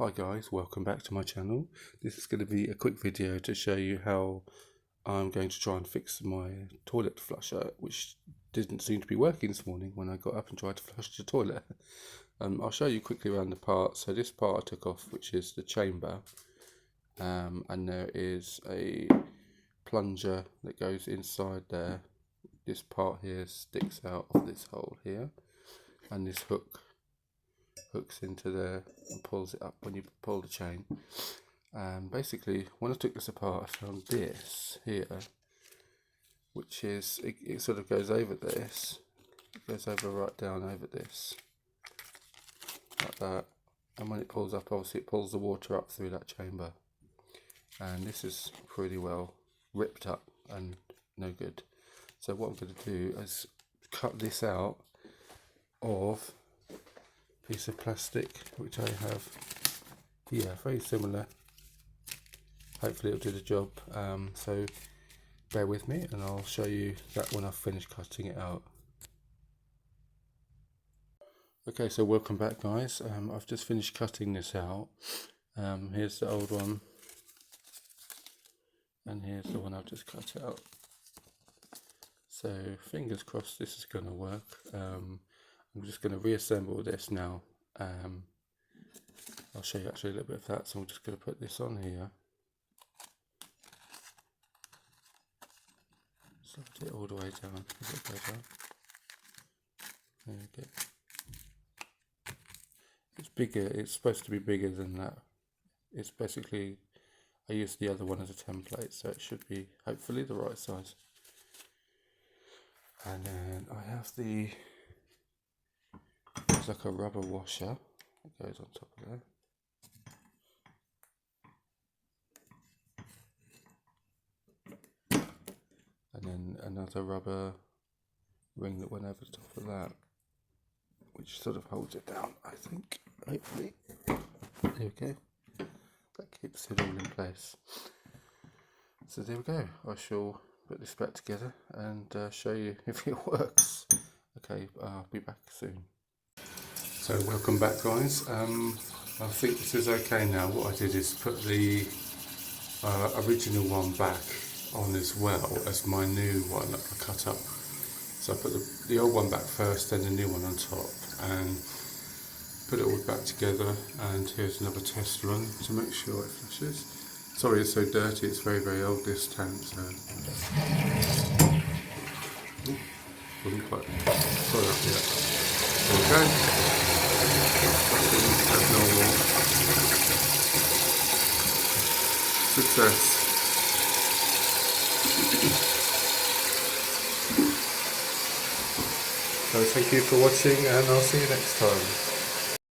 Hi guys, welcome back to my channel. This is going to be a quick video to show you how I'm going to try and fix my toilet flusher, which didn't seem to be working this morning when I got up and tried to flush the toilet. I'll show you quickly around the parts. So this part I took off, which is the chamber, and there is a plunger that goes inside there. This part here sticks out of this hole here, and this hook hooks into there and pulls it up when you pull the chain. Basically, when I took this apart, I found this here, which is it sort of goes over this. It goes over right down over this, like that. And when it pulls up, obviously it pulls the water up through that chamber. And this is pretty well ripped up and no good. So what I'm going to do is cut this out of piece of plastic, which I have here, very similar. Hopefully it'll do the job. So bear with me and I'll show you that when I've finished cutting it out. Okay, so welcome back guys. I've just finished cutting this out. Here's the old one, and here's the one I've just cut out. So fingers crossed this is going to work. I'm just going to reassemble this now. I'll show you actually a little bit of that. So I'm just going to put this on here. Slide it all the way down. There we go. It's bigger. It's supposed to be bigger than that. It's basically, I used the other one as a template, so it should be hopefully the right size. And then I have it's like a rubber washer that goes on top of there. And then another rubber ring that went over the top of that, which sort of holds it down, I think, hopefully. There we go. That keeps it all in place. So there we go. I shall put this back together and show you if it works. Okay, I'll be back soon. So welcome back guys. I think this is okay now. What I did is put the original one back on as well as my new one that I cut up. So I put the old one back first, then the new one on top, and put it all back together. And here's another test run to make sure it flushes. Sorry it's so dirty, it's very, very old this tank, so wasn't quite got up yet. Okay, flushing as normal. Success. So thank you for watching, and I'll see you next time.